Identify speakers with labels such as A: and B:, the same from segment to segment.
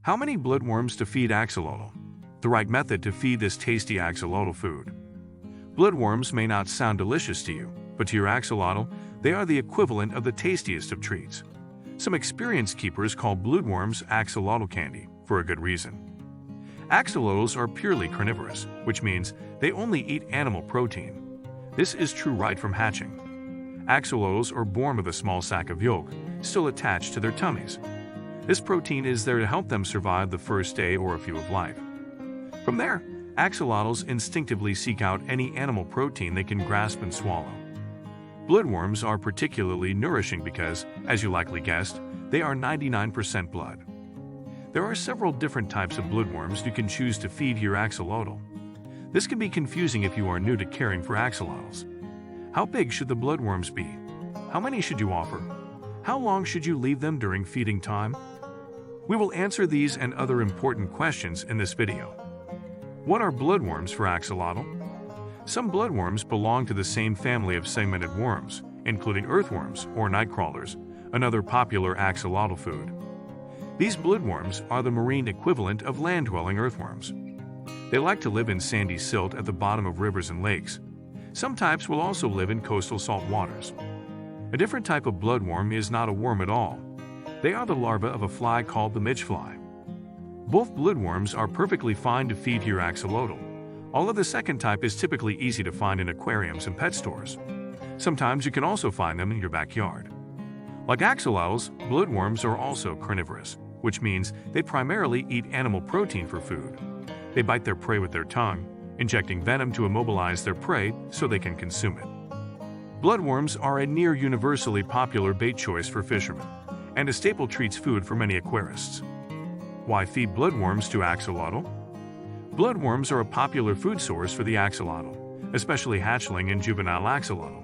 A: How many bloodworms to feed axolotl? The right method to feed this tasty axolotl food. Bloodworms may not sound delicious to you, but to your axolotl, they are the equivalent of the tastiest of treats. Some experienced keepers call bloodworms axolotl candy, for a good reason. Axolotls are purely carnivorous, which means they only eat animal protein. This is true right from hatching. Axolotls are born with a small sac of yolk, still attached to their tummies. This protein is there to help them survive the first day or a few of life. From there, axolotls instinctively seek out any animal protein they can grasp and swallow. Bloodworms are particularly nourishing because, as you likely guessed, they are 99% blood. There are several different types of bloodworms you can choose to feed your axolotl. This can be confusing if you are new to caring for axolotls. How big should the bloodworms be? How many should you offer? How long should you leave them during feeding time? We will answer these and other important questions in this video. What are bloodworms for axolotl? Some bloodworms belong to the same family of segmented worms, including earthworms or nightcrawlers, another popular axolotl food. These bloodworms are the marine equivalent of land-dwelling earthworms. They like to live in sandy silt at the bottom of rivers and lakes. Some types will also live in coastal salt waters. A different type of bloodworm is not a worm at all. They are the larvae of a fly called the midgefly. Both bloodworms are perfectly fine to feed your axolotl, although the second type is typically easy to find in aquariums and pet stores. Sometimes you can also find them in your backyard. Like axolotls, bloodworms are also carnivorous, which means they primarily eat animal protein for food. They bite their prey with their tongue, injecting venom to immobilize their prey so they can consume it. Bloodworms are a near universally popular bait choice for fishermen, and a staple treats food for many aquarists. Why feed bloodworms to axolotl? Bloodworms are a popular food source for the axolotl, especially hatchling and juvenile axolotl.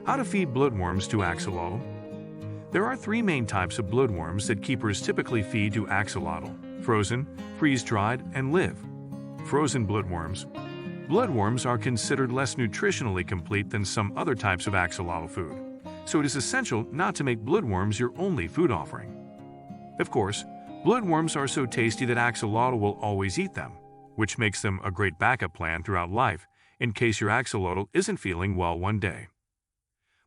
A: How to feed bloodworms to axolotl? There are three main types of bloodworms that keepers typically feed to axolotl: frozen, freeze-dried, and live. Frozen bloodworms. Bloodworms are considered less nutritionally complete than some other types of axolotl food, so it is essential not to make bloodworms your only food offering. Of course, bloodworms are so tasty that axolotl will always eat them, which makes them a great backup plan throughout life in case your axolotl isn't feeling well one day.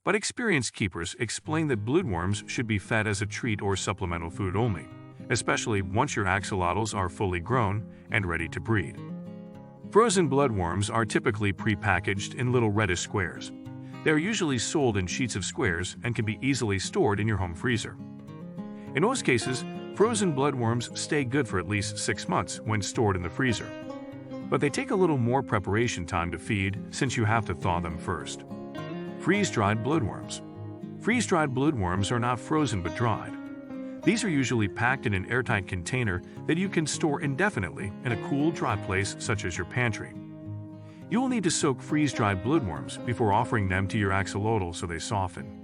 A: But experienced keepers explain that bloodworms should be fed as a treat or supplemental food only, especially once your axolotls are fully grown and ready to breed. Frozen bloodworms are typically pre-packaged in little reddish squares. They are usually sold in sheets of squares and can be easily stored in your home freezer. In most cases, frozen bloodworms stay good for at least 6 months when stored in the freezer. But they take a little more preparation time to feed since you have to thaw them first. Freeze-dried bloodworms. Freeze-dried bloodworms are not frozen but dried. These are usually packed in an airtight container that you can store indefinitely in a cool, dry place such as your pantry. You will need to soak freeze-dried bloodworms before offering them to your axolotl so they soften.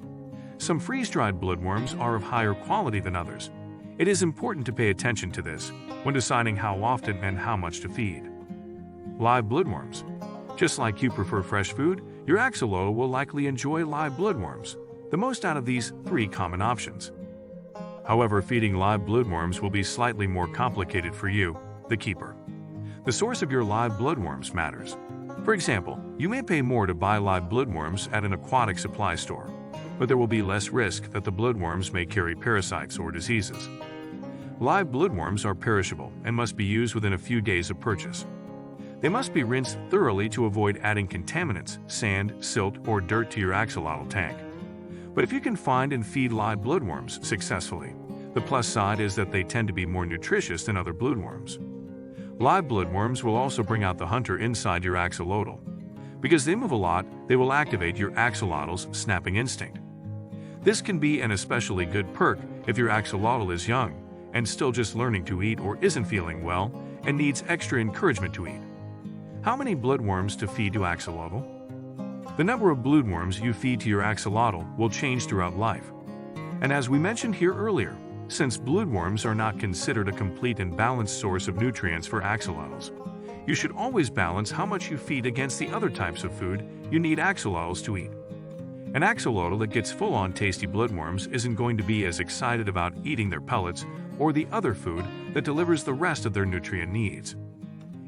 A: Some freeze-dried bloodworms are of higher quality than others. It is important to pay attention to this when deciding how often and how much to feed. Live bloodworms. Just like you prefer fresh food, your axolotl will likely enjoy live bloodworms, the most out of these 3 common options. However, feeding live bloodworms will be slightly more complicated for you, the keeper. The source of your live bloodworms matters. For example, you may pay more to buy live bloodworms at an aquatic supply store, but there will be less risk that the bloodworms may carry parasites or diseases. Live bloodworms are perishable and must be used within a few days of purchase. They must be rinsed thoroughly to avoid adding contaminants, sand, silt, or dirt to your axolotl tank. But if you can find and feed live bloodworms successfully, the plus side is that they tend to be more nutritious than other bloodworms. Live bloodworms will also bring out the hunter inside your axolotl. Because they move a lot, they will activate your axolotl's snapping instinct. This can be an especially good perk if your axolotl is young and still just learning to eat or isn't feeling well and needs extra encouragement to eat. How many bloodworms to feed to axolotl? The number of bloodworms you feed to your axolotl will change throughout life. And as we mentioned here earlier, since bloodworms are not considered a complete and balanced source of nutrients for axolotls, you should always balance how much you feed against the other types of food you need axolotls to eat. An axolotl that gets full-on tasty bloodworms isn't going to be as excited about eating their pellets or the other food that delivers the rest of their nutrient needs.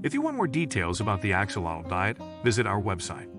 A: If you want more details about the axolotl diet, visit our website.